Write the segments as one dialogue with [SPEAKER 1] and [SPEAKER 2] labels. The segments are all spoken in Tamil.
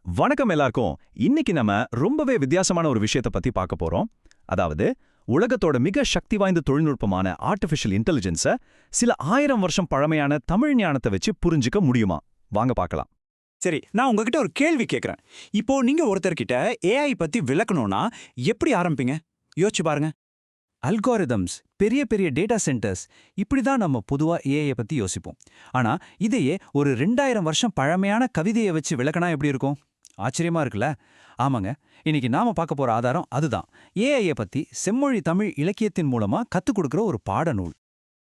[SPEAKER 1] வணக்கம் எல்லாருக்கும். இன்னைக்கு நம்ம ரொம்பவே வித்தியாசமான ஒரு விஷயத்தை பத்தி பார்க்க போறோம். அதாவது உலகத்தோட மிக சக்தி வாய்ந்த தொழில்நுட்பமான ஆர்டிஃபிஷியல் இன்டெலிஜென்ஸை சில 1000 வருஷம் பழமையான தமிழ் ஞானத்தை வச்சு புரிஞ்சுக்க முடியுமா? வாங்க பார்க்கலாம்.
[SPEAKER 2] சரி, நான் உங்ககிட்ட ஒரு கேள்வி கேட்குறேன். இப்போ நீங்க ஒருத்தர்கிட்ட ஏஐ பத்தி விளக்கணும்னா எப்படி ஆரம்பிப்பீங்க? யோசிச்சு பாருங்க. அல்காரிதம்ஸ், பெரிய பெரிய டேட்டா சென்டர்ஸ், இப்படி தான் நம்ம பொதுவா ஏஐ பத்தி யோசிப்போம். ஆனா இதையே ஒரு 2000 வருஷம் பழமையான கவிதையை வச்சு விளக்கனா எப்படி இருக்கும்? ஆச்சரியமா இருக்குல்ல? ஆமாங்க, இன்னைக்கு நாம பார்க்க போற ஆதாரம் அதுதான். ஏஐ பத்தி செம்மொழி தமிழ் இலக்கியத்தின் மூலமா கத்துக் கொடுக்கிற ஒரு பாடநூல்.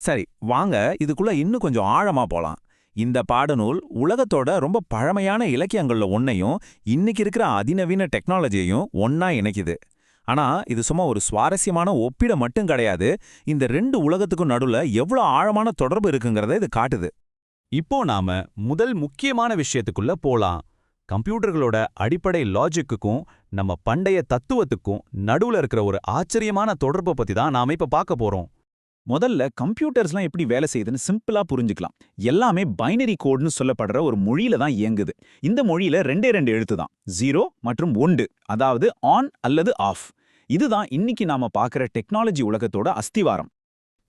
[SPEAKER 3] சரி, வாங்க இதுக்குள்ள இன்னும் கொஞ்சம் ஆழமா போலாம். இந்த பாடநூல் உலகத்தோட ரொம்ப பழமையான இலக்கியங்கள்ல ஒன்னையும் இன்னைக்கு இருக்கிற அதிநவீன டெக்னாலஜியையும் ஒன்னா இணைக்குது. ஆனா இது சும்மா ஒரு சுவாரஸ்யமான ஒப்பிட மட்டும் கிடையாது. இந்த ரெண்டு உலகத்துக்கும் நடுவுல எவ்வளவு ஆழமான தொடர்பு இருக்குங்கிறத இது காட்டுது.
[SPEAKER 4] இப்போ நாம முதல் முக்கியமான விஷயத்துக்குள்ள போலாம். கம்ப்யூட்டர்களோட அடிப்படை லாஜிக்குக்கும் நம்ம பண்டைய தத்துவத்துக்கும் நடுவுல இருக்கிற ஒரு ஆச்சரியமான தொடர்பை பத்தி தான் நாம இப்ப பார்க்க போறோம்.
[SPEAKER 3] முதல்ல கம்ப்யூட்டர்ஸ்லாம் எப்படி வேலை செய்யுதுன்னு சிம்பிளா புரிஞ்சுக்கலாம். எல்லாமே பைனரி கோட்னு சொல்லப்படுற ஒரு மொழியில தான் இயங்குது. இந்த மொழியில ரெண்டே எழுத்து தான், 0 மற்றும் 1, அதாவது ஆன் அல்லது ஆஃப். இதுதான் இன்னைக்கு நாம பார்க்குற டெக்னாலஜி உலகத்தோட அஸ்திவாரம்.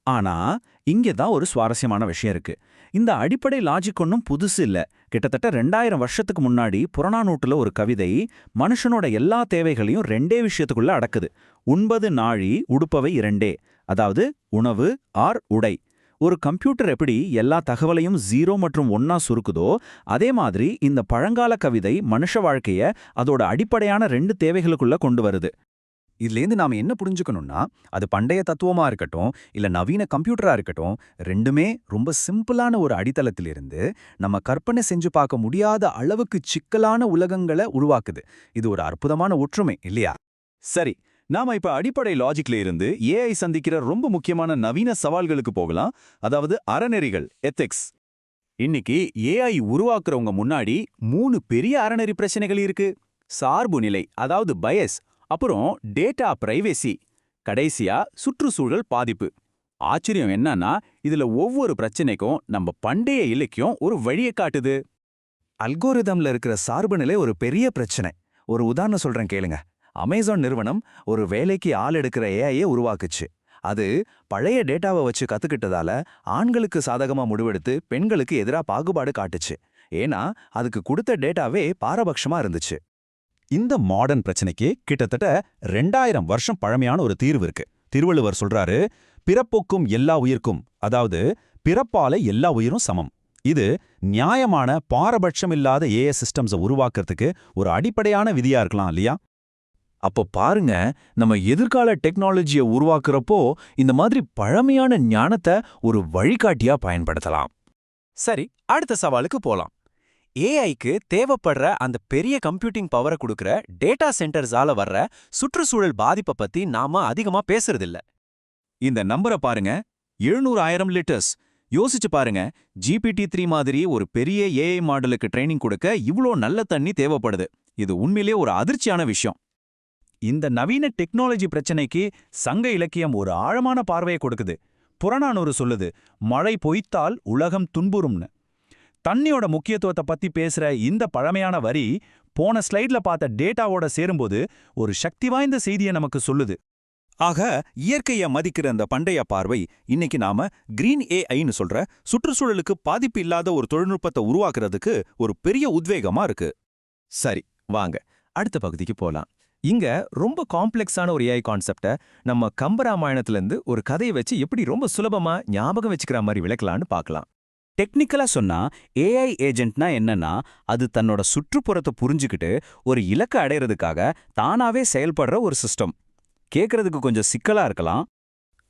[SPEAKER 3] ஆனா இங்கே தான் ஒரு சுவாரஸ்யமான விஷயம் இருக்கு. இந்த அடிப்படை லாஜிக் ஒன்றும் புதுசு இல்ல. கிட்டத்தட்ட 2000 வருஷத்துக்கு முன்னாடி புறநானூற்றுல ஒரு கவிதை மனுஷனோட எல்லா தேவைகளையும் ரெண்டே விஷயத்துக்குள்ள அடக்குது. உண்பது நாழி உடுப்பவை இரண்டே, அதாவது உணவு ஆர் உடை. ஒரு கம்ப்யூட்டர் எப்படி எல்லா தகவலையும் 0 மற்றும் 1 சுருக்குதோ, அதே மாதிரி இந்த பழங்கால கவிதை மனுஷ வாழ்க்கைய அதோட அடிப்படையான 2 தேவைகளுக்குள்ள கொண்டு வருது.
[SPEAKER 1] இதுலேருந்து நாம என்ன புரிஞ்சுக்கணும்னா, அது பண்டைய தத்துவமா இருக்கட்டும் இல்ல நவீன கம்ப்யூட்டரா இருக்கட்டும், ரெண்டுமே ரொம்ப சிம்பிளான ஒரு அடித்தளத்திலிருந்து நம்ம கற்பனை செஞ்சு பார்க்க முடியாத அளவுக்கு சிக்கலான உலகங்களை உருவாக்குது. இது ஒரு அற்புதமான ஒற்றுமை இல்லையா?
[SPEAKER 3] சரி, நாம இப்ப அடிப்படை லாஜிக்ல இருந்து ஏஐ சந்திக்கிற ரொம்ப முக்கியமான நவீன சவால்களுக்கு போகலாம். அதாவது அறநெறிகள், எத்திக்ஸ். இன்னைக்கு ஏஐ உருவாக்குறவங்க முன்னாடி 3 பெரிய அறநெறி பிரச்சனைகள் இருக்கு. சார்பு நிலை, அதாவது பயஸ், அப்புறம் டேட்டா பிரைவேசி, கடைசியா சுற்றுச்சூழல் பாதிப்பு. ஆச்சரியம் என்னன்னா, இதுல ஒவ்வொரு பிரச்சனைக்கும் நம்ம பண்டைய இலக்கியம் ஒரு வழியை காட்டுது.
[SPEAKER 1] அல்கோரிதம்ல இருக்கிற சார்பு நிலை ஒரு பெரிய பிரச்சனை. ஒரு உதாரணம் சொல்றேன் கேளுங்க. அமேசான் நிறுவனம் ஒரு வேலைக்கு ஆள் எடுக்கிற ஏஐயை உருவாக்குச்சு. அது பழைய டேட்டாவை வச்சு கத்துக்கிட்டதால ஆண்களுக்கு சாதகமா முடிவெடுத்து பெண்களுக்கு எதிரா பாகுபாடு காட்டுச்சு. ஏன்னா அதுக்கு கொடுத்த டேட்டாவே பாரபட்சமா இருந்துச்சு.
[SPEAKER 3] இந்த மாடர்ன் பிரச்சனைக்கு கிட்டத்தட்ட 2000 வருஷம் பழமையான ஒரு தீர்வு இருக்கு. திருவள்ளுவர் சொல்றாரு, பிறப்பொக்கும் எல்லா உயிர்க்கும், அதாவது பிறப்பால எல்லா உயிரும் சமம். இது நியாயமான பாரபட்சம் இல்லாத ஏஐ சிஸ்டம்ஸை உருவாக்குறதுக்கு ஒரு அடிப்படையான விதியா இருக்கலாம் இல்லையா? அப்போ பாருங்க, நம்ம எதிர்கால டெக்னாலஜியை உருவாக்குறப்போ இந்த மாதிரி பழமையான ஞானத்தை ஒரு வழிகாட்டியா பயன்படுத்தலாம்.
[SPEAKER 2] சரி, அடுத்த சவாலுக்கு போலாம். ஏஐக்கு தேவைப்படுற அந்த பெரிய கம்ப்யூட்டிங் பவரை கொடுக்கிற டேட்டா சென்டர்ஸால வர்ற சுற்றுச்சூழல் பாதிப்பை பத்தி நாம அதிகமா பேசுறதில்ல.
[SPEAKER 3] இந்த நம்பரை பாருங்க, 700,000 லிட்டர்ஸ். யோசிச்சு பாருங்க, GPT-3 மாதிரி ஒரு பெரிய ஏஐ மாடலுக்கு ட்ரைனிங் கொடுக்க இவ்ளோ நல்ல தண்ணி தேவைப்படுது. இது உண்மையிலே ஒரு அதிர்ச்சியான விஷயம். இந்த நவீன டெக்னாலஜி பிரச்சனைக்கு சங்க இலக்கியம் ஒரு ஆழமான பார்வையை கொடுக்குது. புறநானூறு சொல்லுது, மழை பொய்த்தால் உலகம் துன்புறும்னு. தண்ணியோட முக்கியத்துவத்தை பத்தி பேசுற இந்த பழமையான வரி போன ஸ்லைட்ல பார்த்த டேட்டாவோட சேரும்போது ஒரு சக்தி வாய்ந்த செய்தியை நமக்கு சொல்லுது. ஆக இயற்கையை மதிக்கிற அந்த பண்டைய பார்வை இன்னைக்கு நாம கிரீன் ஏஐன்னு சொல்ற சுற்றுச்சூழலுக்கு பாதிப்பு இல்லாத ஒரு தொழில்நுட்பத்தை உருவாக்குறதுக்கு ஒரு பெரிய உத்வேகமா இருக்கு.
[SPEAKER 5] சரி, வாங்க அடுத்த பகுதிக்கு போலாம். இங்க ரொம்ப காம்ப்ளெக்ஸான ஒரு ஏஐ கான்செப்டை நம்ம கம்பராமாயணத்திலிருந்து ஒரு கதையை வச்சு எப்படி ரொம்ப சுலபமா ஞாபகம் வச்சுக்கிற மாதிரி விளக்கலான்னு பார்க்கலாம்.
[SPEAKER 3] டெக்னிக்கலா சொன்னா ஏஐ ஏஜென்ட்னா என்னன்னா, அது தன்னோட சுற்றுப்புறத்தை புரிஞ்சுக்கிட்டு ஒரு இலக்கை அடையிறதுக்காக தானாவே செயல்படுற ஒரு சிஸ்டம். கேட்கறதுக்கு கொஞ்சம் சிக்கலா இருக்கலாம்.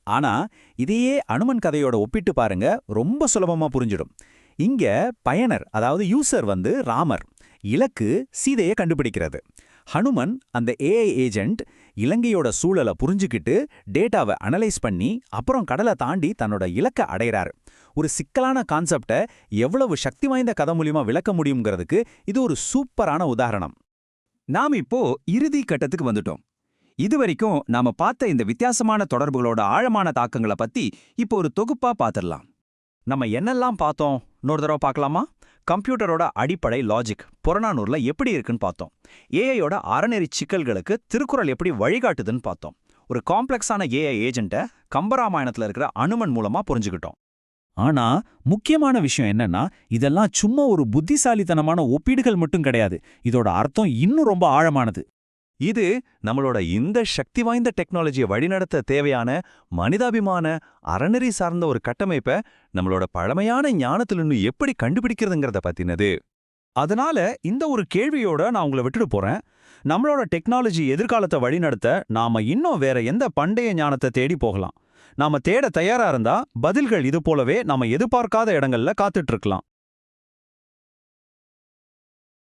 [SPEAKER 3] ஆனா இதையே அனுமன் கதையோட ஒப்பிட்டு பாருங்க, ரொம்ப சுலபமா புரிஞ்சிடும். இங்க பயனர், அதாவது யூசர் ராமர், இலக்கு சீதையை கண்டுபிடிக்கிறது. ஹனுமன், அந்த ஏஐ ஏஜென்ட், இலங்கையோட சூழலை புரிஞ்சுக்கிட்டு டேட்டாவை அனலைஸ் பண்ணி அப்புறம் கடலை தாண்டி தன்னோட இலக்கை அடைகிறாரு. ஒரு சிக்கலான கான்செப்டை எவ்வளவு சக்தி வாய்ந்த கதை மூலியமா விளக்க முடியுங்கிறதுக்கு இது ஒரு சூப்பரான உதாரணம்.
[SPEAKER 2] நாம் இப்போ இறுதி கட்டத்துக்கு வந்துட்டோம். இதுவரைக்கும் நாம பார்த்த இந்த வித்தியாசமான தொடர்புகளோட ஆழமான தாக்கங்களை பத்தி இப்போ ஒரு தொகுப்பா பார்த்துடலாம்.
[SPEAKER 3] நம்ம என்னெல்லாம் பார்த்தோம் இன்னொரு தடவை பார்க்கலாமா?
[SPEAKER 2] கம்ப்யூட்டரோட அடிப்படை லாஜிக் புறநானூர்ல எப்படி இருக்குன்னு பார்த்தோம். ஏஐயோட அறநெறி சிக்கல்களுக்கு திருக்குறள் எப்படி வழிகாட்டுதுன்னு பார்த்தோம். ஒரு காம்ப்ளெக்ஸான ஏஐ ஏஜென்ட்டை கம்பராமாயணத்துல இருக்கிற அனுமன் மூலமா புரிஞ்சுக்கிட்டோம்.
[SPEAKER 4] ஆனா முக்கியமான விஷயம் என்னன்னா, இதெல்லாம் சும்மா ஒரு புத்திசாலித்தனமான ஒப்பீடுகள் மட்டும் கிடையாது. இதோட அர்த்தம் இன்னும் ரொம்ப ஆழமானது.
[SPEAKER 1] இது நம்மளோட இந்த சக்தி வாய்ந்த டெக்னாலஜியை வழிநடத்த தேவையான மனிதாபிமான அறநெறி சார்ந்த ஒரு கட்டமைப்பை நம்மளோட பழமையான ஞானத்திலிருந்து எப்படி கண்டுபிடிக்கிறதுங்கிறத பத்தினது.
[SPEAKER 2] அதனால இந்த ஒரு கேள்வியோட நான் உங்களை விட்டுட்டு போறேன். நம்மளோட டெக்னாலஜி எதிர்காலத்தை வழிநடத்த நாம இன்னும் வேற எந்த பண்டைய ஞானத்தை தேடி போகலாம்? நாம தேட தயாரா இருந்தா பதில்கள் இது போலவே நாம எதிர்பார்க்காத இடங்கள்ல காத்துட்டு இருக்கலாம்.